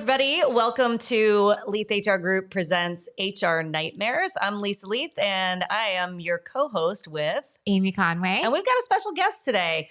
everybody. Welcome to Leith HR Group presents HR Nightmares. I'm Lisa Leith, and I am your co-host with Amy Conway. And we've got a special guest today.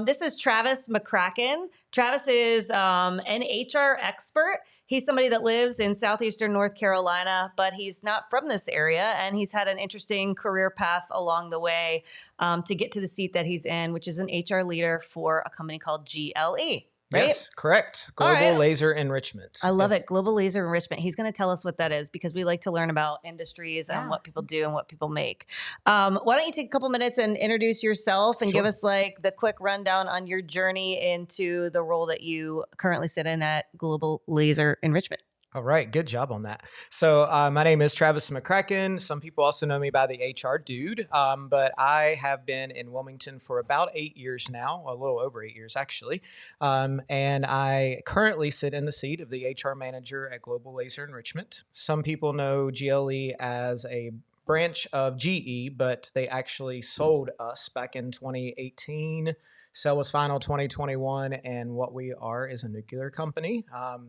This is Travis McCracken. Travis is an HR expert. He's somebody that lives in southeastern North Carolina, but he's not from this area, and he's had an interesting career path along the way to get to the seat that he's in, which is an HR leader for a company called GLE. Right? Yes, correct. Global Laser Enrichment. I love it. Global Laser Enrichment. He's going to tell us what that is because we like to learn about industries and what people do and what people make. Why don't you take a couple minutes and introduce yourself and give us like the quick rundown on your journey into the role that you currently sit in at Global Laser Enrichment. All right. Good job on that. So my name is Travis McCracken. Some people also know me by the HR Dude, but I have been in Wilmington for about 8 years now, a little over 8 years actually. And I currently sit in the seat of the HR manager at Global Laser Enrichment. Some people know GLE as a branch of GE, but they actually sold us back in 2018. Sale was final 2021, and what we are is a nuclear company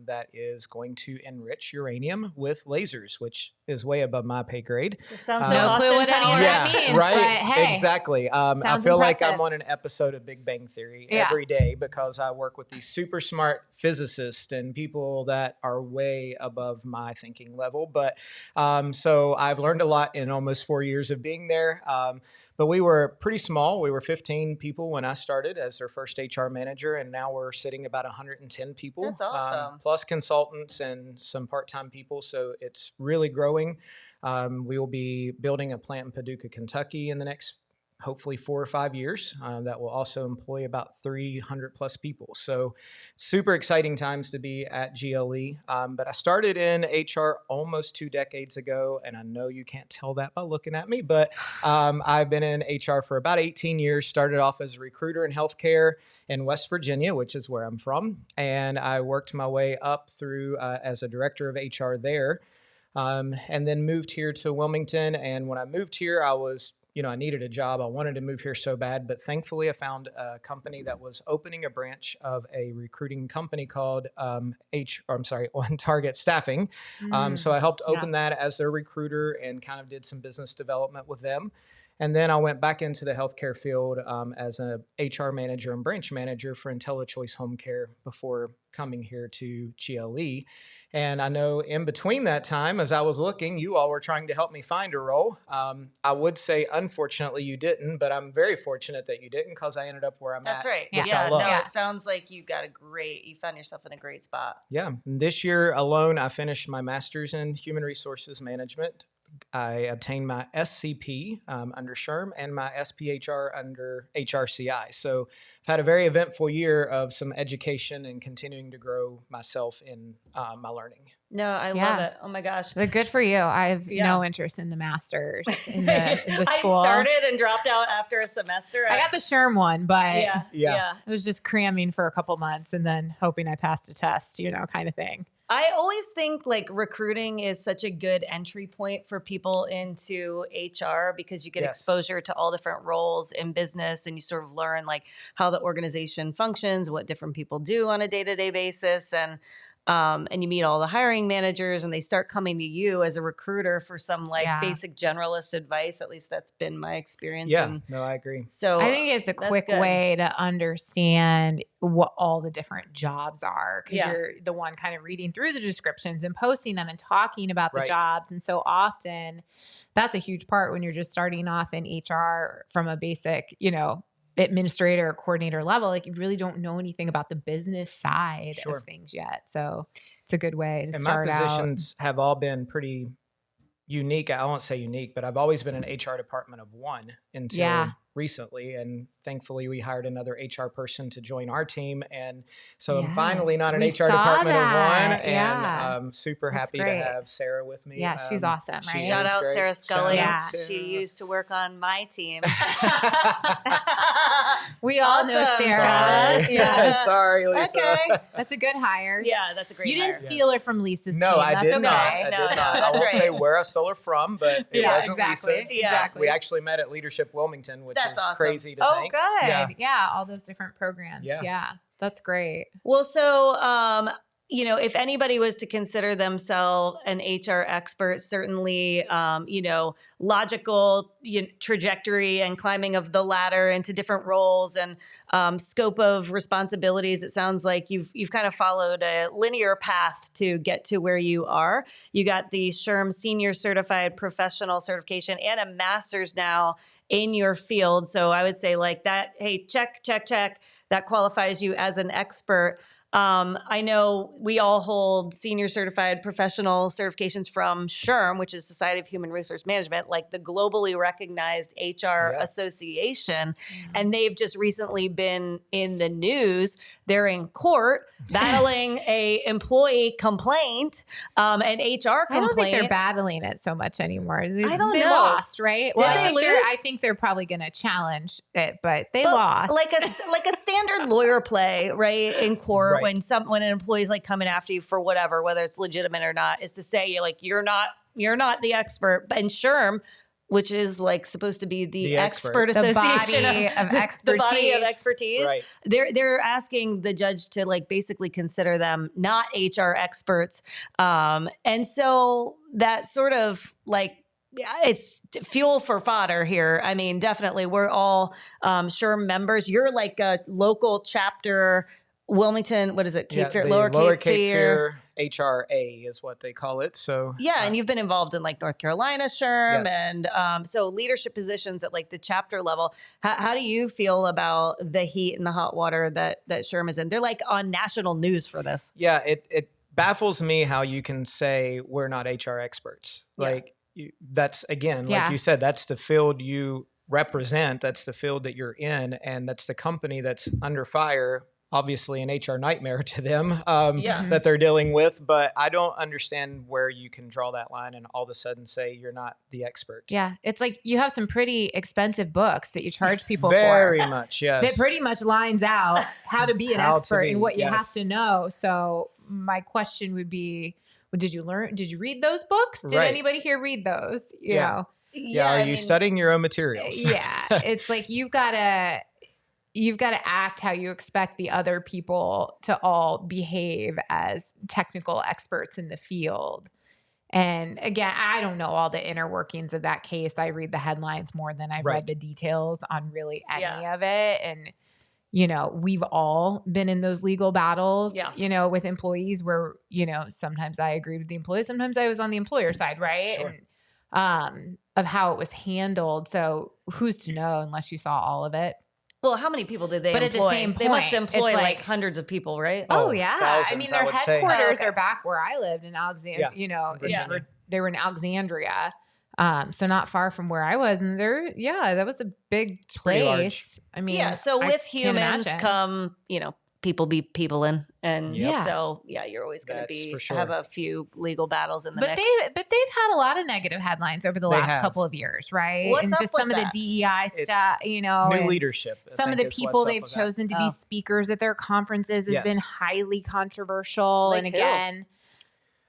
that is going to enrich uranium with lasers, which is way above my pay grade. It sounds no clue what any of that means, right? but hey, exactly. I feel impressive. like I'm on an episode of Big Bang Theory every day because I work with these super smart physicists and people that are way above my thinking level. But so I've learned a lot in almost 4 years of being there. But we were pretty small. We were 15 people when I started as their first HR manager, and now we're sitting about 110 people. That's awesome. Plus consultants and some part-time people. So it's really growing. We will be building a plant in Paducah, Kentucky in the next hopefully 4 or 5 years that will also employ about 300 plus people. So super exciting times to be at GLE. But I started in HR almost 2 decades ago, and I know you can't tell that by looking at me, but I've been in HR for about 18 years, started off as a recruiter in healthcare in West Virginia, which is where I'm from. And I worked my way up through as a director of HR there. And then moved here to Wilmington. And when I moved here, I needed a job. I wanted to move here so bad, but thankfully I found a company that was opening a branch of a recruiting company called On Target Staffing. So I helped open that as their recruiter and kind of did some business development with them. And then I went back into the healthcare field as an HR manager and branch manager for IntelliChoice Home Care before coming here to GLE. And I know in between that time, as I was looking, you all were trying to help me find a role. I would say, unfortunately, you didn't, but I'm very fortunate that you didn't because I ended up where I'm That's at. That's right. Which I love. No, it sounds like you found yourself in a great spot. Yeah. This year alone, I finished my master's in human resources management. I obtained my SCP under SHRM and my SPHR under HRCI. So I've had a very eventful year of some education and continuing to grow myself in my learning. No, I love it. Oh my gosh. But good for you. I have no interest in the master's in the school. I started and dropped out after a semester. I got the SHRM one, but yeah. It was just cramming for a couple months and then hoping I passed a test, kind of thing. I always think like recruiting is such a good entry point for people into HR because you get exposure to all different roles in business and you sort of learn like how the organization functions, what different people do on a day-to-day basis. And you meet all the hiring managers and they start coming to you as a recruiter for some basic generalist advice. At least that's been my experience. Yeah, no, I agree. So I think it's a quick way to understand what all the different jobs are because you're the one kind of reading through the descriptions and posting them and talking about the jobs. And so often that's a huge part when you're just starting off in HR from a basic, administrator or coordinator level, like you really don't know anything about the business side of things yet. So it's a good way to start out. My positions have all been pretty unique. I won't say unique, but I've always been an HR department of one until recently. And thankfully we hired another HR person to join our team. And so I'm finally not an HR department of one. And I'm super happy to have Sarah with me. Yeah, she's awesome, right? Shout out great. Sarah Scully. Sarah. She used to work on my team. We all know Sarah. Sorry, Lisa. Okay. That's a good hire. Yeah, that's a great You hire. didn't steal her from Lisa's team. I did okay. not. I did not. I won't say where I stole her from, but it wasn't exactly. Lisa. Exactly. We actually met at Leadership Wilmington, which That's is awesome. crazy to think. Good. Yeah, all those different programs. Yeah. That's great. Well, so if anybody was to consider themselves an HR expert, certainly, logical trajectory and climbing of the ladder into different roles and scope of responsibilities. It sounds like you've kind of followed a linear path to get to where you are. You got the SHRM Senior Certified Professional Certification and a master's now in your field. So I would say like that, hey, check. That qualifies you as an expert. I know we all hold senior certified professional certifications from SHRM, which is Society of Human Resource Management, like the globally recognized HR association. And they've just recently been in the news. They're in court battling a employee complaint, an HR complaint. I don't think they're battling it so much anymore. They know. Lost, right? Did Well, they I think they're probably going to challenge it, but they lost. Like a standard lawyer play, right, in court. Right. When an employee's like coming after you for whatever, whether it's legitimate or not, is to say you're not the expert. But in SHRM, which is like supposed to be the expert association, the body of expertise, right. They're asking the judge to like basically consider them not HR experts, and so that sort of like. It's fuel for fodder here. I mean, definitely, we're all SHRM members. You're like a local chapter. Wilmington, what is it? Cape Fear, Lower Cape Fear. HRA is what they call it. So and you've been involved in like North Carolina SHRM and so leadership positions at like the chapter level. How do you feel about the heat and the hot water that SHRM is in? They're like on national news for this. Yeah, it baffles me how you can say we're not HR experts. Like that's again, like you said, that's the field you represent. That's the field that you're in, and that's the company that's under fire. Obviously an HR nightmare to them that they're dealing with, but I don't understand where you can draw that line and all of a sudden say you're not the expert. Yeah, it's like you have some pretty expensive books that you charge people Very much, yes. That pretty much lines out how to be an expert and what you have to know. So my question would be, did you read those books? Did anybody here read those? You know? Yeah, are you studying your own materials? Yeah, it's like you've got to act how you expect the other people to all behave as technical experts in the field. And again, I don't know all the inner workings of that case. I read the headlines more than I've read the details on really any of it. And, we've all been in those legal battles, with employees where, sometimes I agreed with the employee, sometimes I was on the employer side, right? Sure. And of how it was handled. So who's to know unless you saw all of it? Well, how many people did they employ? At the same point, they must employ like hundreds of people, right? Oh yeah. Thousands, I mean, their headquarters are back where I lived in Alexandria, they were in Alexandria. So not far from where I was. And that was a big place. I mean, so with humans come, people be people in. And so, you're always going to have a few legal battles in the mix. But they've had a lot of negative headlines over the last couple of years, right? What's and up just with some of the DEI stuff, new leadership. Some of the people they've chosen to be speakers at their conferences has been highly controversial. Like and again,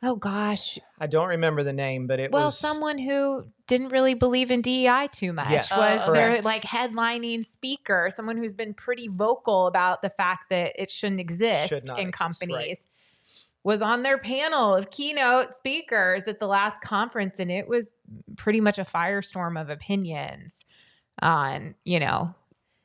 oh gosh, I don't remember the name, but it was someone who didn't really believe in DEI too much. Yes, was their like headlining speaker, someone who's been pretty vocal about the fact that it shouldn't exist in companies. Right. Was on their panel of keynote speakers at the last conference, and it was pretty much a firestorm of opinions on,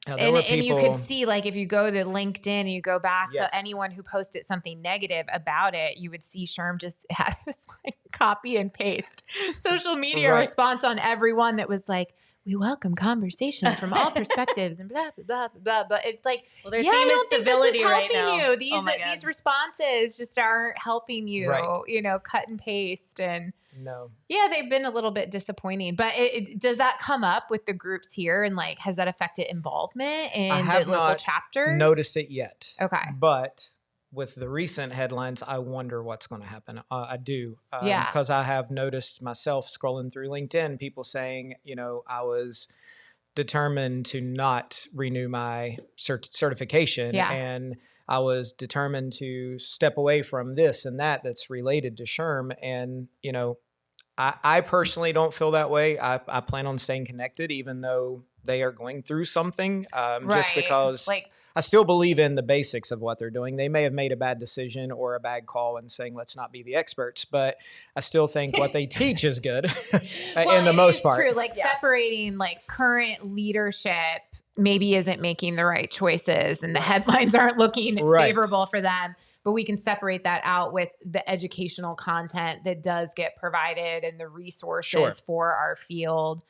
and you could see, like, if you go to LinkedIn and you go back to anyone who posted something negative about it, you would see SHRM just have this like copy and paste social media response on everyone that was like, we welcome conversations from all perspectives and blah, blah, blah, blah. But it's like, their theme is civility right now. You. These responses just aren't helping you, cut and paste. And they've been a little bit disappointing. But does that come up with the groups here? And like, has that affected involvement in the local chapters? I have not noticed it yet. Okay. But with the recent headlines, I wonder what's going to happen. I do. Because I have noticed myself scrolling through LinkedIn, people saying, I was determined to not renew my certification. Yeah. And I was determined to step away from this and that's related to SHRM. And, I personally don't feel that way. I plan on staying connected, even though they are going through something, just Right. because Like, I still believe in the basics of what they're doing. They may have made a bad decision or a bad call and saying, let's not be the experts, but I still think what they teach is good in the most part. True. Like separating like current leadership maybe isn't making the right choices and the headlines aren't looking favorable for them. But we can separate that out with the educational content that does get provided and the resources for our field.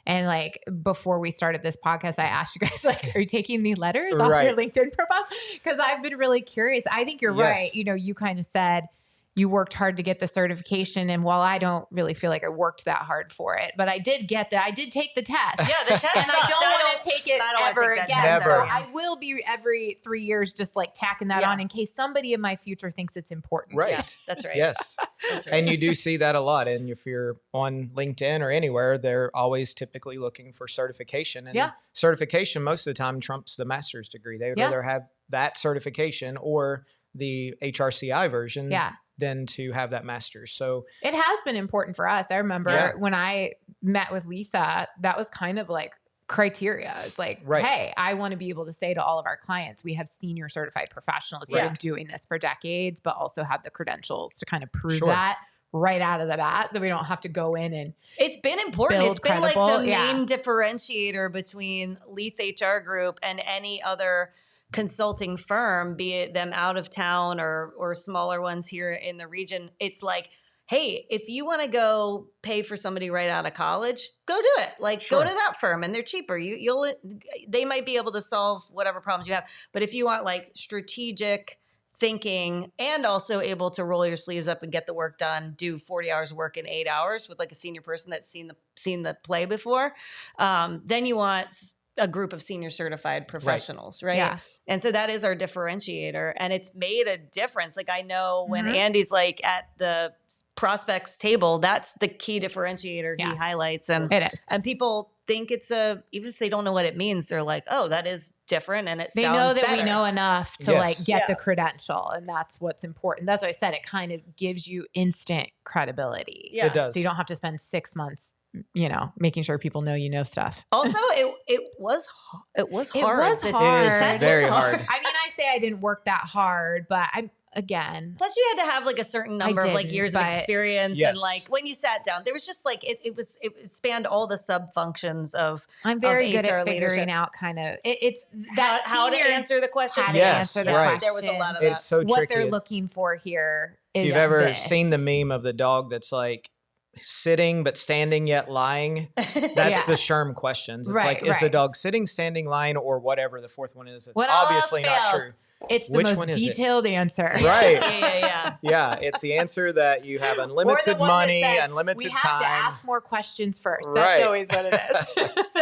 And like before we started this podcast, I asked you guys, like, are you taking the letters off your LinkedIn profiles? Because I've been really curious. I think you're right. You know, you kind of said you worked hard to get the certification. And while I don't really feel like I worked that hard for it, but I did get that. I did take the test. Yeah, the test. And I don't want to take it ever again. Never. So I will be every 3 years just like tacking that on in case somebody in my future thinks it's important. Right. Yeah, that's right. Yes. That's right. And you do see that a lot. And if you're on LinkedIn or anywhere, they're always typically looking for certification. And certification most of the time trumps the master's degree. They would rather have that certification or the HRCI version than to have that master's. So it has been important for us. I remember when I met with Lisa, that was kind of like criteria. It's like, hey, I want to be able to say to all of our clients, we have senior certified professionals who have been doing this for decades, but also have the credentials to kind of prove that right out of the bat, so we don't have to go in and it's been important. It's been like the Yeah. main differentiator between Leith HR Group and any other consulting firm, be it them out of town or smaller ones here in the region. It's like, hey, if you want to go pay for somebody right out of college, go do it. Like go to that firm and they're cheaper. They might be able to solve whatever problems you have. But if you want like strategic thinking and also able to roll your sleeves up and get the work done, do 40 hours of work in 8 hours with like a senior person that's seen the play before, then you want a group of senior certified professionals, right? Yeah. And so that is our differentiator, and it's made a difference. Like I know when Andy's like at the prospects table, that's the key differentiator he highlights, and it is. And people think it's even if they don't know what it means, they're like, oh, that is different, and they sounds know that better. we know enough to like get the credential, and that's what's important. That's what I said. It kind of gives you instant credibility. Yeah, it does. So you don't have to spend 6 months, making sure people know you know stuff. Also, it was hard. It was The hard. It is very hard. I mean, I say I didn't work that hard, but again. Plus, you had to have like a certain number of like years of experience, and like when you sat down, there was just like it spanned all the sub functions of. I'm very good at figuring leadership. out kind of it's that how to answer the question. How to answer the question. There was a lot of that. It's so tricky. What they're looking for here is. If you've ever seen the meme of the dog that's like sitting but standing yet lying, that's the SHRM questions. It's like, is the dog sitting, standing, lying, or whatever the fourth one is? It's obviously not true. It's the most detailed answer. Right. Yeah. It's the answer that you have unlimited money, unlimited we time. We have to ask more questions first. That's always what it is. So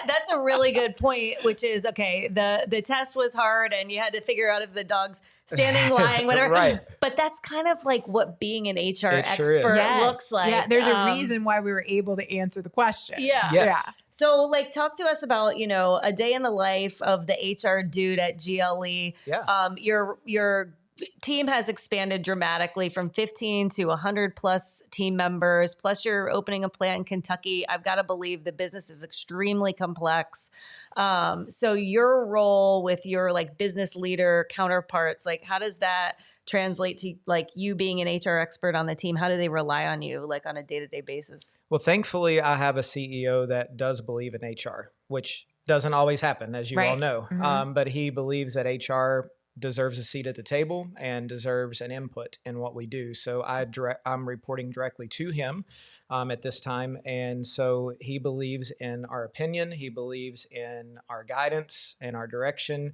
that's a really good point, which is, okay, the test was hard and you had to figure out if the dog's standing, lying, whatever. Right. But that's kind of like what being an HR expert looks like. Yeah, there's a reason why we were able to answer the question. Yeah. Yes. Yeah. So, like, talk to us about, a day in the life of the HR dude at GLE. Yeah. Your team has expanded dramatically from 15 to 100 plus team members. Plus, you're opening a plant in Kentucky. I've got to believe the business is extremely complex. So, your role with your like business leader counterparts, like, how does that translate to like you being an HR expert on the team? How do they rely on you like on a day-to-day basis? Well, thankfully, I have a CEO that does believe in HR, which doesn't always happen, as you all know. Mm-hmm. But he believes that HR deserves a seat at the table and deserves an input in what we do. So I'm reporting directly to him at this time. And so he believes in our opinion. He believes in our guidance and our direction.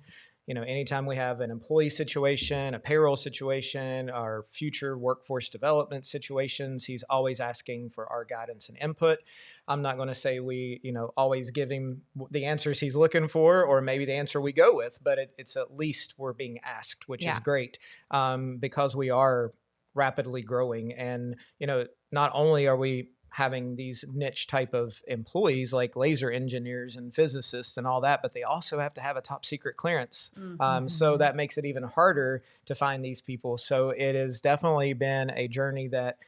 Anytime we have an employee situation, a payroll situation, our future workforce development situations, he's always asking for our guidance and input. I'm not going to say we, always give him the answers he's looking for, or maybe the answer we go with, but it's at least we're being asked, which is great, because we are rapidly growing. And, not only are we having these niche type of employees like laser engineers and physicists and all that, but they also have to have a top secret clearance. So that makes it even harder to find these people. So it has definitely been a journey that,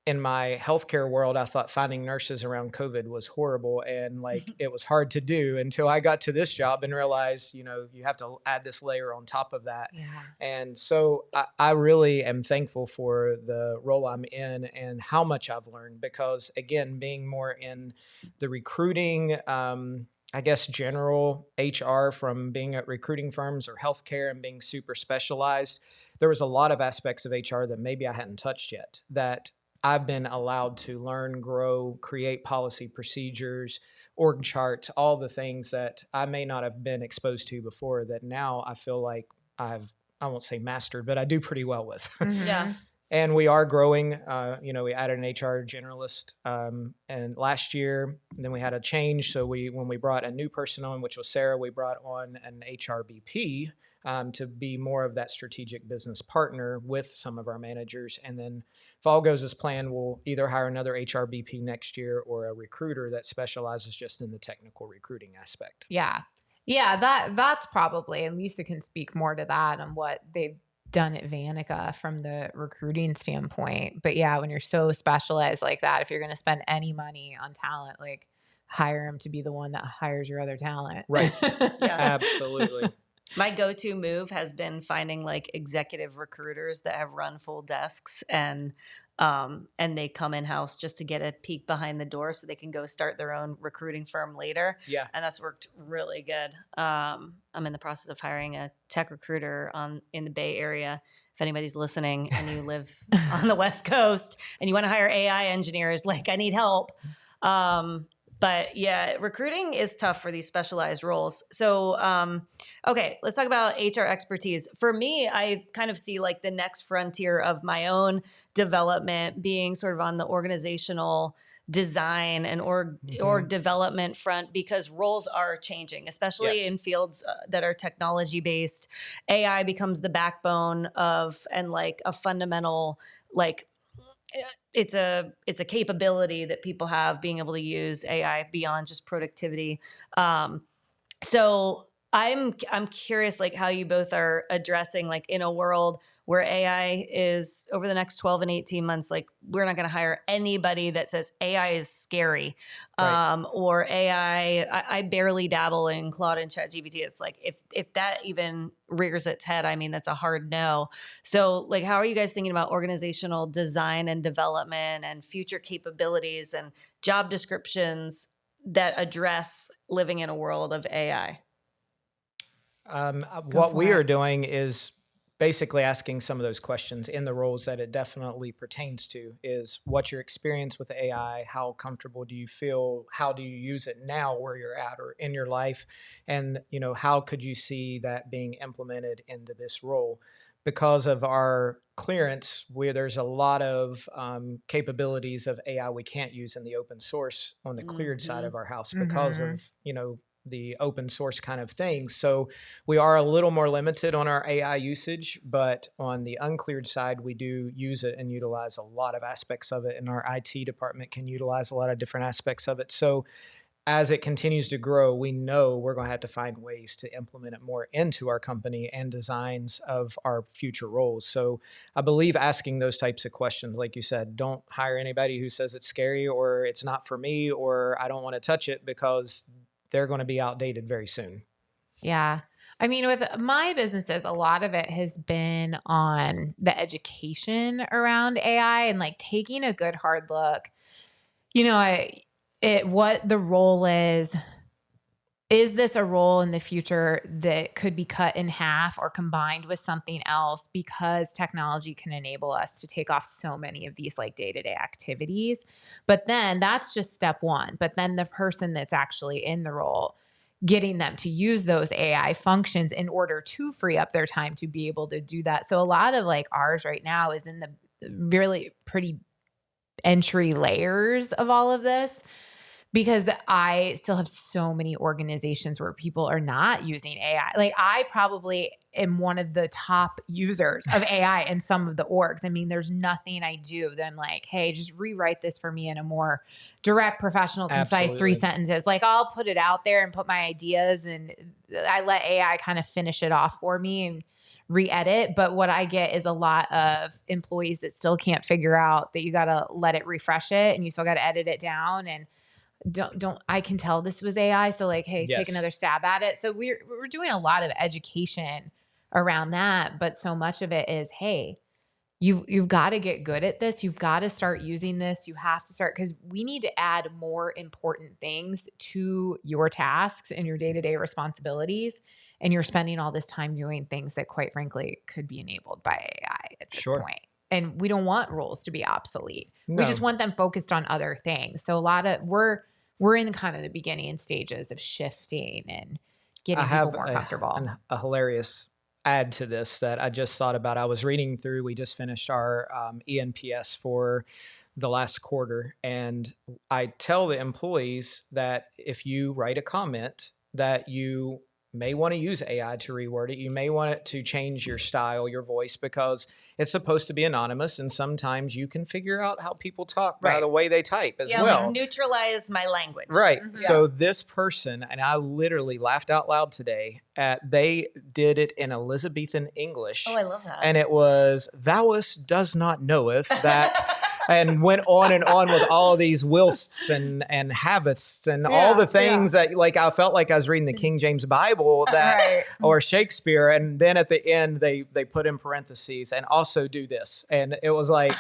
in my healthcare world, I thought finding nurses around COVID was horrible and like it was hard to do until I got to this job and realized, you know, you have to add this layer on top of that. Yeah. And so I really am thankful for the role I'm in and how much I've learned because, again, being more in the recruiting, I guess, general HR from being at recruiting firms or healthcare and being super specialized, there was a lot of aspects of HR that maybe I hadn't touched yet that I've been allowed to learn, grow, create policy procedures, org charts, all the things that I may not have been exposed to before that now I feel like I won't say mastered, but I do pretty well with. Mm-hmm. Yeah. And we are growing. You know, we added an HR generalist and last year. And then we had a change. So when we brought a new person on, which was Sarah, we brought on an HR BP to be more of that strategic business partner with some of our managers. And then if all goes as planned, we'll either hire another HR BP next year or a recruiter that specializes just in the technical recruiting aspect. Yeah. Yeah, that's probably, and Lisa can speak more to that and what they've done at Vanica from the recruiting standpoint. But yeah, when you're so specialized like that, if you're going to spend any money on talent, like hire them to be the one that hires your other talent. Right. Yeah. Absolutely. My go-to move has been finding like executive recruiters that have run full desks and they come in-house just to get a peek behind the door so they can go start their own recruiting firm later. Yeah. And that's worked really good. I'm in the process of hiring a tech recruiter in the Bay Area. If anybody's listening and you live on the West Coast and you want to hire AI engineers, like I need help. But yeah, recruiting is tough for these specialized roles. So, okay, let's talk about HR expertise. For me, I kind of see like the next frontier of my own development being sort of on the organizational design and org development front, because roles are changing, especially in fields that are technology based. AI becomes the backbone of and like a fundamental like. It's a capability that people have being able to use AI beyond just productivity. So I'm curious, like how you both are addressing, like in a world where AI is over the next 12 and 18 months, like we're not going to hire anybody that says AI is scary, or AI. I barely dabble in Claude and ChatGPT. It's like if that even rears its head, I mean that's a hard no. So like, how are you guys thinking about organizational design and development and future capabilities and job descriptions that address living in a world of AI? What we are doing is basically asking some of those questions in the roles that it definitely pertains to. Is what's your experience with AI? How comfortable do you feel? How do you use it now where you're at or in your life? And, you know, how could you see that being implemented into this role? Because of our clearance, there's a lot of capabilities of AI we can't use in the open source on the cleared side of our house because of, you know, the open source kind of thing. So we are a little more limited on our AI usage, but on the uncleared side, we do use it and utilize a lot of aspects of it. And our IT department can utilize a lot of different aspects of it. So as it continues to grow, we know we're going to have to find ways to implement it more into our company and designs of our future roles. So I believe asking those types of questions, like you said, don't hire anybody who says it's scary or it's not for me or I don't want to touch it, because they're going to be outdated very soon. Yeah. I mean, with my businesses, a lot of it has been on the education around AI and like taking a good hard look, you know, what the role is this a role in the future that could be cut in half or combined with something else, because technology can enable us to take off so many of these like day-to-day activities. But then that's just step one. But then the person that's actually in the role, getting them to use those AI functions in order to free up their time to be able to do that. So a lot of like ours right now is in the really pretty entry layers of all of this, because I still have so many organizations where people are not using AI. Like I probably am one of the top users of AI in some of the orgs. I mean, there's nothing I do that I'm like, hey, just rewrite this for me in a more direct, professional, concise 3 sentences. Like I'll put it out there and put my ideas and I let AI kind of finish it off for me and re-edit. But what I get is a lot of employees that still can't figure out that you got to let it refresh it and you still got to edit it down. And I can tell this was AI. So like, hey, take another stab at it. So we're doing a lot of education around that. But so much of it is, hey, you've got to get good at this. You've got to start using this. You have to start, because we need to add more important things to your tasks and your day-to-day responsibilities. And you're spending all this time doing things that, quite frankly, could be enabled by AI at this point. And we don't want roles to be obsolete. No. We just want them focused on other things. So we're in kind of the beginning stages of shifting and getting people more comfortable. A hilarious add to this that I just thought about. I was reading through, we just finished our ENPS for the last quarter. And I tell the employees that if you write a comment that you may want to use AI to reword it. You may want it to change your style, your voice, because it's supposed to be anonymous. And sometimes you can figure out how people talk by the way they type as well. Like neutralize my language. Right. Mm-hmm. So this person, and I literally laughed out loud today, they did it in Elizabethan English. Oh, I love that. And it was, thouest does not knoweth that... and went on and on with all of these whilsts and haveths and all the things that, like, I felt like I was reading the King James Bible that or Shakespeare. And then at the end, they put in parentheses and also do this. And it was like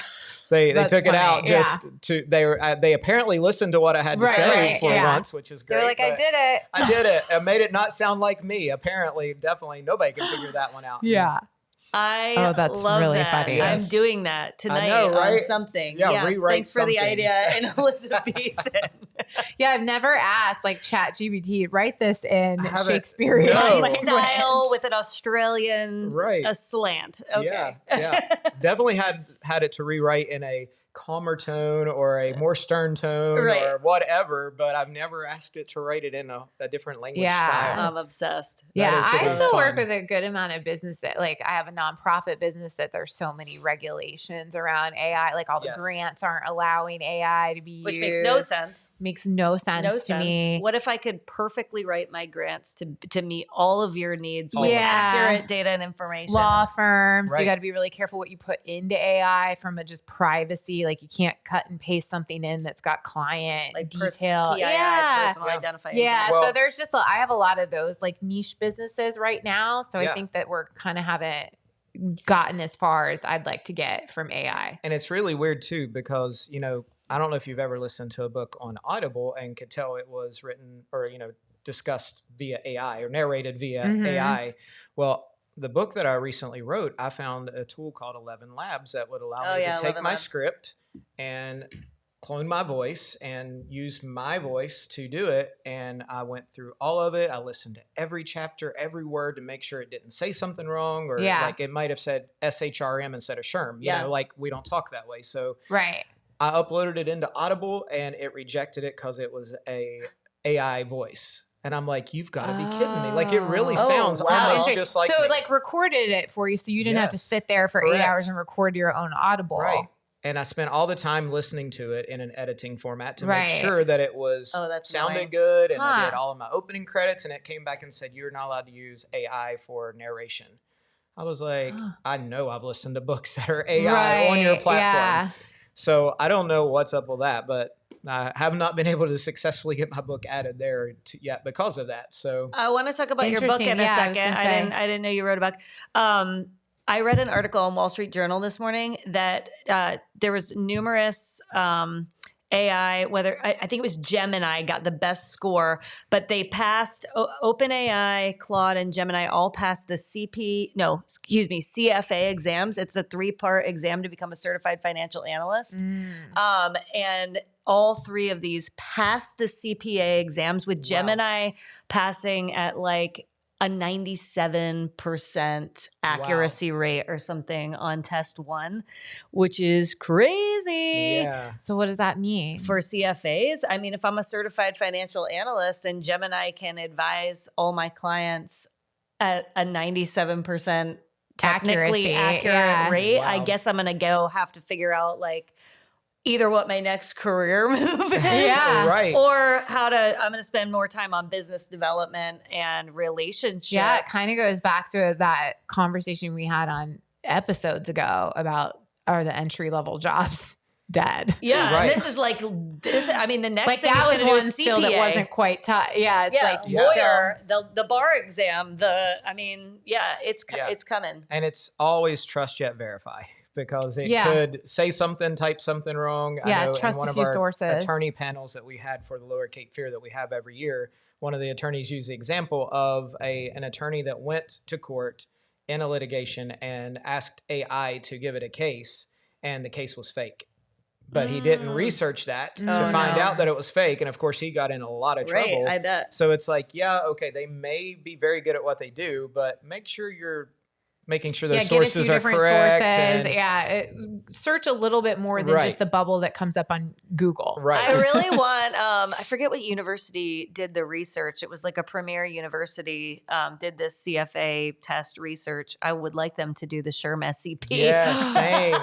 they took it out just to they apparently listened to what I had to say for once, which is great. They're like, I did it. I did it. I made it not sound like me. Apparently, definitely nobody can figure that one out. Yeah. That's love really that. Funny. I'm doing that tonight on something. Yeah, rewrite thanks for the idea in Elizabethan. I've never asked like ChatGPT, write this in Shakespearean style with an Australian slant. Okay. Yeah. Definitely had it to rewrite in a calmer tone or a more stern tone or whatever, but I've never asked it to write it in a different language style. I'm obsessed. I still work with a good amount of business that, like, I have a nonprofit business that there's so many regulations around AI, like all the grants aren't allowing AI to be used. Which makes no sense. Makes no sense to me. What if I could perfectly write my grants to meet all of your needs with accurate data and information? Law firms, you got to be really careful what you put into AI from a just privacy. Like, you can't cut and paste something in that's got client detail. Personal identifying. Yeah. So there's just, I have a lot of those like niche businesses right now. So I think that we're kind of haven't gotten as far as I'd like to get from AI. And it's really weird too, because, I don't know if you've ever listened to a book on Audible and could tell it was written or, discussed via AI or narrated via AI. Well, the book that I recently wrote, I found a tool called 11 Labs that would allow me to take my script and clone my voice and use my voice to do it. And I went through all of it. I listened to every chapter, every word to make sure it didn't say something wrong or like it might have said SHRM instead of SHRM. You know, like we don't talk that way. So I uploaded it into Audible and it rejected it because it was a AI voice. And I'm like, you've got to be kidding me. Like, it really sounds almost just like So me. it like recorded it for you so you didn't have to sit there for 8 hours and record your own Audible. Right. And I spent all the time listening to it in an editing format to make sure that it was sounded good. And I did all of my opening credits and it came back and said, you're not allowed to use AI for narration. I was like, I know I've listened to books that are AI on your platform. Yeah. So I don't know what's up with that, but I have not been able to successfully get my book added there yet because of that. So I want to talk about your book in a second. I didn't know you wrote a book. I read an article on Wall Street Journal this morning that there was numerous AI, I think it was Gemini got the best score, but they passed OpenAI, Claude, and Gemini all passed the CFA exams. It's a 3-part exam to become a certified financial analyst. And all 3 of these passed the CPA exams, with Gemini passing at like a 97% accuracy rate or something on test 1, which is crazy. Yeah. So what does that mean? For CFAs, I mean, if I'm a certified financial analyst and Gemini can advise all my clients at a 97% technically accurate rate, I guess I'm going to have to figure out like either what my next career move is, Right. or I'm going to spend more time on business development and relationships. Yeah, it kind of goes back to that conversation we had on episodes ago about, are the entry level jobs dead? Yeah, Right. and this is like this. I mean, the next Like thing that was is gonna one do is still that CPA. wasn't quite tough. Yeah, it's like lawyer, the bar exam. It's coming. And it's always trust yet verify, because it could say something, type something wrong. Yeah, I know trust in one a of few our sources. attorney panels that we had for the Lower Cape Fear that we have every year, one of the attorneys used the example of an attorney that went to court in a litigation and asked AI to give it a case, and the case was fake. But he didn't research that to find out that it was fake. And of course, he got in a lot of trouble. I bet. So it's like, okay, they may be very good at what they do, but make sure you're making sure those sources are correct. Search a little bit more than just the bubble that comes up on Google. Right. I really want, I forget what university did the research. It was like a premier university did this CFA test research. I would like them to do the SHRM SCP. Yeah, same.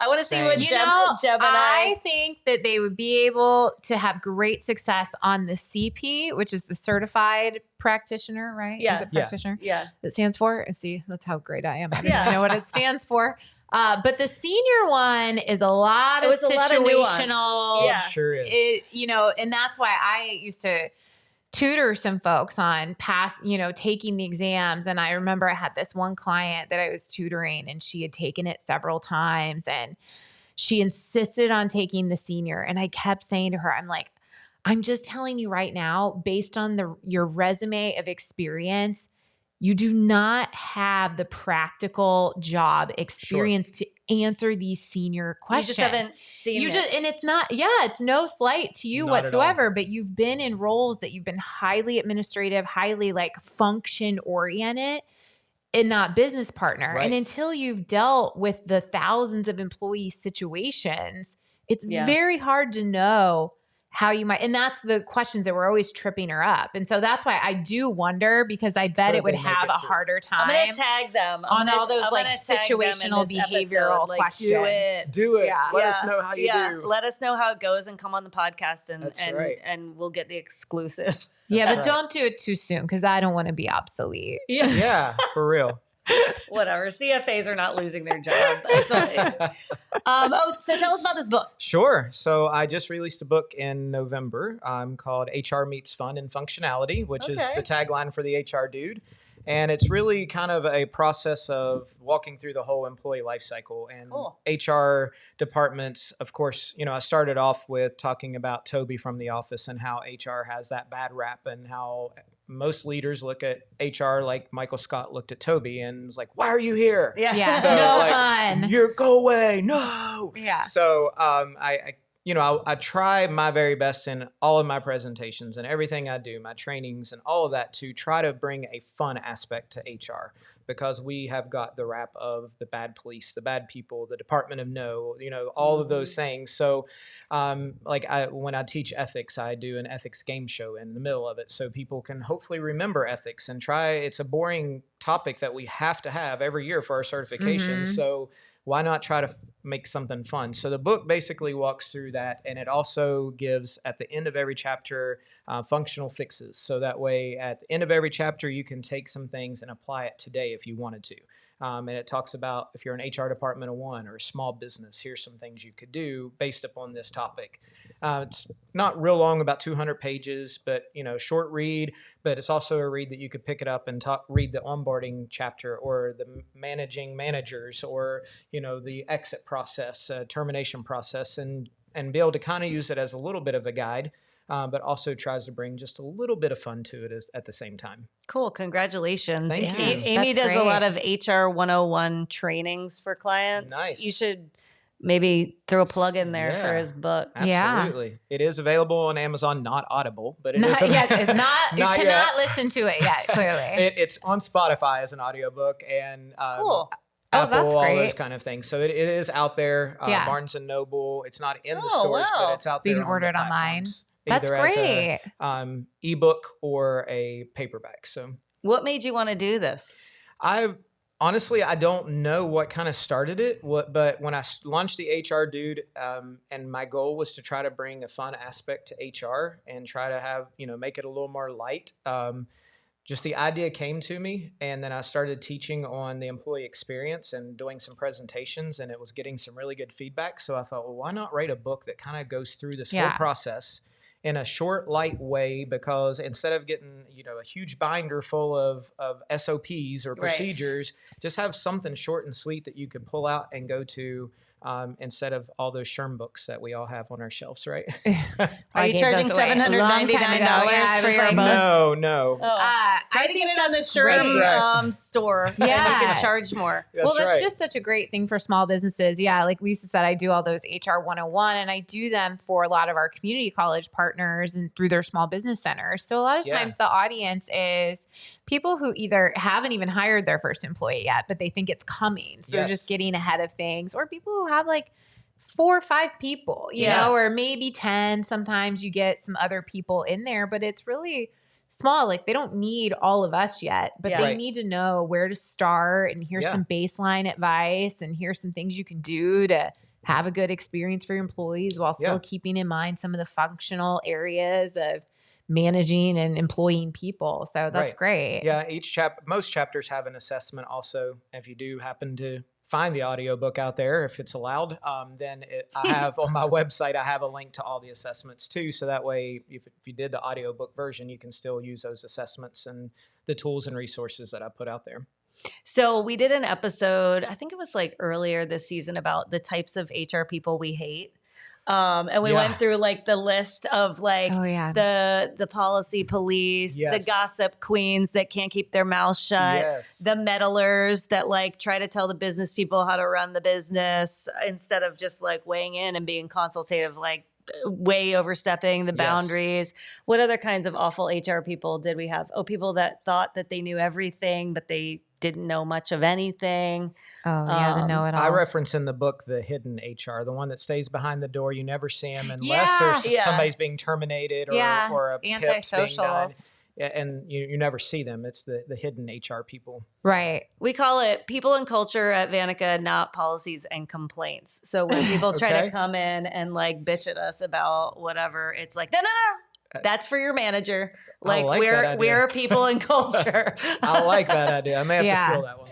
I want to see what Gemini. I think that they would be able to have great success on the CP, which is the certified practitioner, right? Yeah. Is it practitioner? Yeah. That stands for, see, that's how great I am. I don't even know what it stands for. But the senior one is a lot of situational. It sure is. And that's why I used to tutor some folks on taking the exams. And I remember I had this one client that I was tutoring, and she had taken it several times, and she insisted on taking the senior. And I kept saying to her, I'm like, I'm just telling you right now, based on your resume of experience, you do not have the practical job experience to answer these senior questions. You just haven't seen it. And it's not, it's no slight to you whatsoever, but you've been in roles that you've been highly administrative, highly like function oriented, and not business partner. Right. And until you've dealt with the thousands of employee situations, it's very hard to know how you might, and that's the questions that were always tripping her up. And so that's why I do wonder, because I bet it would have a harder time. I'm going to tag them on all those like situational behavioral questions. Do it. Yeah. Let us know how you do. Let us know how it goes and come on the podcast and we'll get the exclusive. Yeah, but don't do it too soon, because I don't want to be obsolete. Yeah, for real. Whatever. CFAs are not losing their job. So tell us about this book. Sure. So I just released a book in November called HR Meets Fun and Functionality, which is the tagline for the HR Dude. And it's really kind of a process of walking through the whole employee life cycle. And HR departments, of course, I started off with talking about Toby from The Office and how HR has that bad rap, and how most leaders look at HR like Michael Scott looked at Toby and was like, "Why are you here?" Yeah. So, no fun. You're go away. No. Yeah. So I try my very best in all of my presentations and everything I do, my trainings and all of that, to try to bring a fun aspect to HR, because we have got the rap of the bad police, the bad people, the Department of No, all of those things. So when I teach ethics, I do an ethics game show in the middle of it, so people can hopefully remember ethics and it's a boring topic that we have to have every year for our certifications. So why not try to make something fun? So the book basically walks through that, and it also gives, at the end of every chapter, functional fixes. So that way, at the end of every chapter, you can take some things and apply it today if you wanted to. And it talks about, if you're an HR department of one or a small business, here's some things you could do based upon this topic. It's not real long, about 200 pages, but short read. But it's also a read that you could pick it up and read the onboarding chapter, or the managing managers, or the exit process, termination process, and be able to kind of use it as a little bit of a guide. But also tries to bring just a little bit of fun to it at the same time. Cool. Congratulations. Thank you. Amy does a lot of HR 101 trainings for clients. Nice. You should maybe throw a plug in there for his book. Absolutely. Yeah. It is available on Amazon, not Audible, but it's not you cannot listen to it yet, clearly. It's on Spotify as an audiobook, and cool. Apple, that's great. all those kind of things. So it is out there. Barnes & Noble. It's not in the stores, but it's out there. You can order it online. That's either great. As a ebook or a paperback. So what made you want to do this? I Honestly, I don't know what kind of started it, but when I launched the HR Dude, and my goal was to try to bring a fun aspect to HR and try to have, make it a little more light. Just the idea came to me, and then I started teaching on the employee experience and doing some presentations, and it was getting some really good feedback. So I thought, well, why not write a book that kind of goes through this whole process in a short, light way, because instead of getting, a huge binder full of SOPs or procedures, just have something short and sweet that you can pull out and go to, instead of all those SHRM books that we all have on our shelves, right? Are you charging $799 for your book? No. Try to get it on the SHRM store. Yeah. And you can charge more. That's just such a great thing for small businesses. Yeah. Like Lisa said, I do all those HR 101, and I do them for a lot of our community college partners and through their small business centers. So a lot of times the audience is people who either haven't even hired their first employee yet, but they think it's coming. So they're just getting ahead of things, or people who have like 4 or 5 people, you know, or maybe 10. Sometimes you get some other people in there, but it's really small. Like they don't need all of us yet, but they need to know where to start, and here's some baseline advice, and here's some things you can do to have a good experience for your employees while still keeping in mind some of the functional areas of managing and employing people. So that's great. Yeah. Most chapters have an assessment also. If you do happen to find the audiobook out there, if it's allowed, then I have on my website, I have a link to all the assessments too. So that way, if you did the audiobook version, you can still use those assessments and the tools and resources that I put out there. So we did an episode, I think it was like earlier this season, about the types of HR people we hate. And we went through like the list of like the policy police, the gossip queens that can't keep their mouths shut, the meddlers that like try to tell the business people how to run the business instead of just like weighing in and being consultative, like way overstepping the boundaries. What other kinds of awful HR people did we have? People that thought that they knew everything, but they didn't know much of anything. The know-it-alls. I reference in the book the hidden HR, the one that stays behind the door. You never see them unless there's somebody's being terminated or a PIP's being done. And you never see them. It's the hidden HR people. Right. We call it people and culture at Vanica, not policies and complaints. So when people try to come in and like bitch at us about whatever, it's like, no. That's for your manager. Like we're people and culture. I like that idea. I may have to steal that one.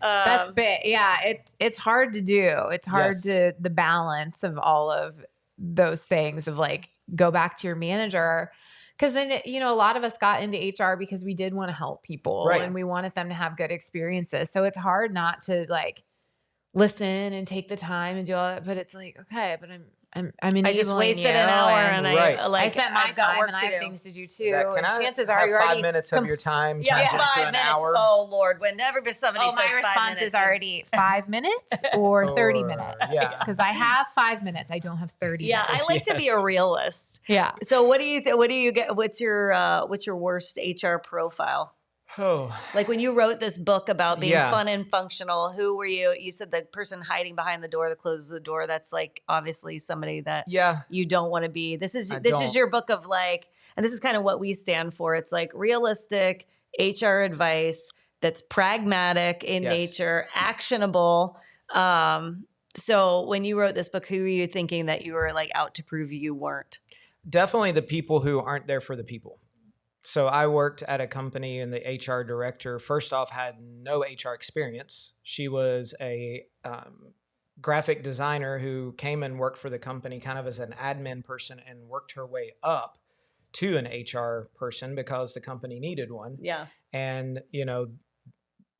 That's big. Yeah. It's hard to do. It's hard to the balance of all of those things of like, go back to your manager. Cause then, a lot of us got into HR because we did want to help people and we wanted them to have good experiences. So it's hard not to like listen and take the time and do all that. But it's like, okay, but I'm enabling I just wasted an hour and I spent my time and I have things to do too. Can I chances have are you 5 minutes of your time? Yeah, 5 minutes. Hour? Lord, whenever somebody says 5 minutes. My response is already 5 minutes or 30 minutes. Yeah. Because I have 5 minutes. I don't have 30 minutes. I like to be a realist. Yeah. So what do you get? What's your worst HR profile? Oh. Like when you wrote this book about being fun and functional, who were you? You said the person hiding behind the door that closes the door. That's like obviously somebody that you don't want to be. This is your book of like, and this is kind of what we stand for. It's like realistic HR advice that's pragmatic in nature, actionable. So when you wrote this book, who were you thinking that you were like out to prove you weren't? Definitely the people who aren't there for the people. So I worked at a company and the HR director, first off, had no HR experience. She was a graphic designer who came and worked for the company kind of as an admin person and worked her way up to an HR person because the company needed one. Yeah. And,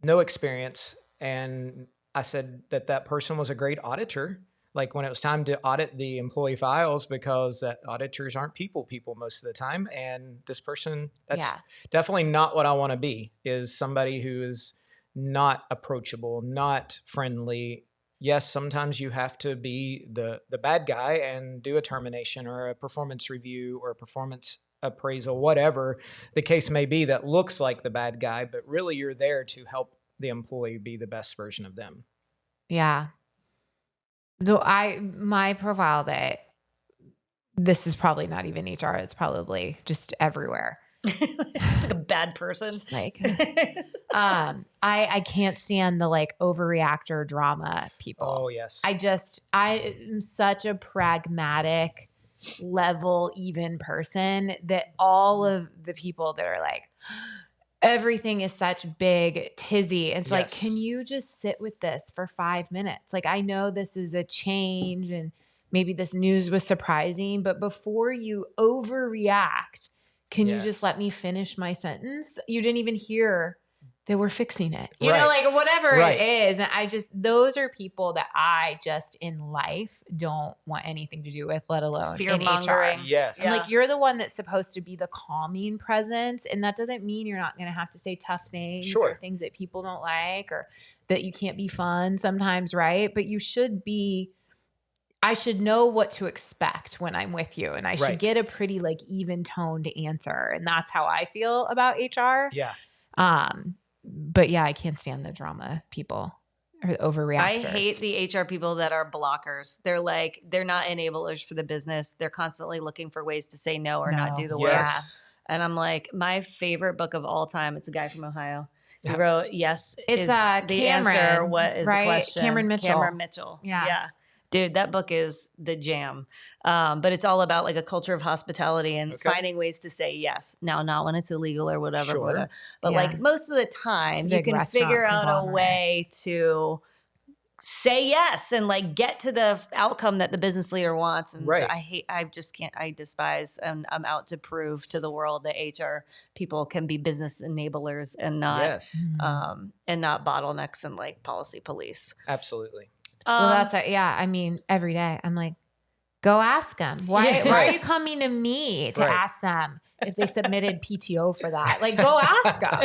no experience. And I said that person was a great auditor. Like when it was time to audit the employee files, because that auditors aren't people most of the time. And this person, that's definitely not what I want to be, is somebody who is not approachable, not friendly. Yes, sometimes you have to be the bad guy and do a termination or a performance review or a performance appraisal, whatever the case may be, that looks like the bad guy, but really you're there to help the employee be the best version of them. Yeah. So my profile, that this is probably not even HR. It's probably just everywhere. Just like a bad person. Just like I can't stand the like overreactor drama people. Oh, yes. I am such a pragmatic, level, even person that all of the people that are like, everything is such big tizzy. It's like, can you just sit with this for 5 minutes? Like, I know this is a change and maybe this news was surprising, but before you overreact, can you just let me finish my sentence? You didn't even hear that we're fixing it. You know, like whatever it is. And those are people that I just in life don't want anything to do with, let alone fear in mongering. HR. Yes. And like, you're the one that's supposed to be the calming presence. And that doesn't mean you're not going to have to say tough things or things that people don't like, or that you can't be fun sometimes. Right. But you should be, I should know what to expect when I'm with you. And I should get a pretty like even toned answer. And that's how I feel about HR. Yeah. But yeah, I can't stand the drama people or the overreactors. I hate the HR people that are blockers. They're like, they're not enablers for the business. They're constantly looking for ways to say no or not do the work. And I'm like, my favorite book of all time, it's a guy from Ohio. He wrote, yes, it's is the Cameron, answer. What is the question? Cameron Mitchell. Cameron Mitchell. Yeah. Dude, that book is the jam. But it's all about like a culture of hospitality and finding ways to say yes. Now, not when it's illegal or whatever. But like most of the time, you can figure out a way to say yes and like get to the outcome that the business leader wants. And so I despise, and I'm out to prove to the world that HR people can be business enablers and not, and not bottlenecks and like policy police. Absolutely. Well, that's I mean, every day I'm like, go ask them. Why are you coming to me to ask them if they submitted PTO for that? Like, go ask them.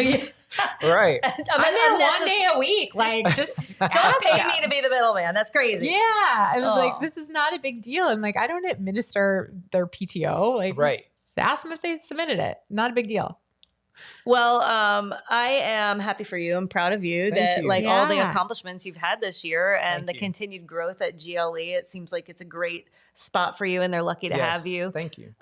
Right. I'm there 1 day a week. Like, just don't pay me to be the middleman. That's crazy. Yeah. I was like, this is not a big deal. I'm like, I don't administer their PTO. Like, just ask them if they submitted it. Not a big deal. Well, I am happy for you. I'm proud of you that all the accomplishments you've had this year and the continued growth at GLE. It seems like it's a great spot for you, and they're lucky to have you. Thank you.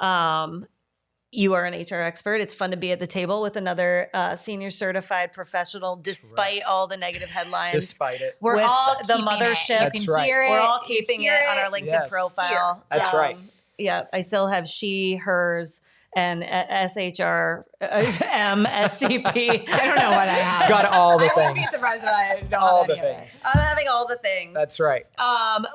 You are an HR expert. It's fun to be at the table with another senior certified professional, despite all the negative headlines. Despite it. We're all the mothership. That's right. We're all keeping it on our LinkedIn profile. That's right. Yeah, I still have she, hers, and SHRM, SCP. I don't know what I have. Got all the I things. wouldn't be surprised if I don't all have the any of it. things. I'm having all the things. That's right.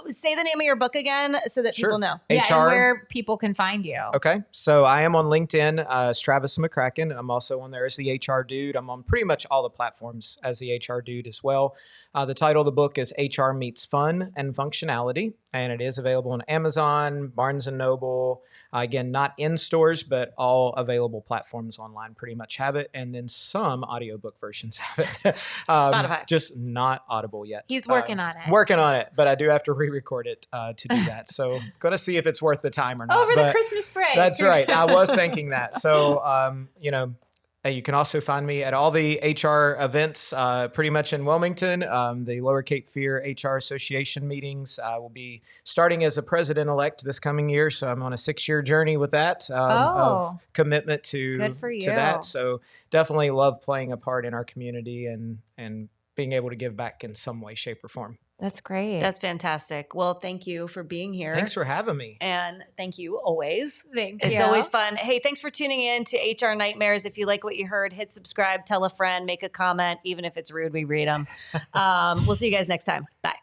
Say the name of your book again so that people know. Yeah, and where people can find you. Okay. So I am on LinkedIn, Travis McCracken. I'm also on there as the HR Dude. I'm on pretty much all the platforms as the HR Dude as well. The title of the book is HR Meets Fun and Functionality, and it is available on Amazon, Barnes & Noble. Again, not in stores, but all available platforms online pretty much have it. And then some audiobook versions have it. Spotify. Just not Audible yet. He's working on it. Working on it, but I do have to re-record it to do that. So going to see if it's worth the time or not. Over the Christmas break. That's right. I was thinking that. So, you can also find me at all the HR events pretty much in Wilmington. The Lower Cape Fear HR Association meetings. I will be starting as a president-elect this coming year, so I'm on a 6-year journey with that of commitment to that. So definitely love playing a part in our community and being able to give back in some way, shape, or form. That's great. That's fantastic. Well, thank you for being here. Thanks for having me. And thank you always. Thank you. It's always fun. Hey, thanks for tuning in to HR Nightmares. If you like what you heard, hit subscribe, tell a friend, make a comment. Even if it's rude, we read them. We'll see you guys next time. Bye.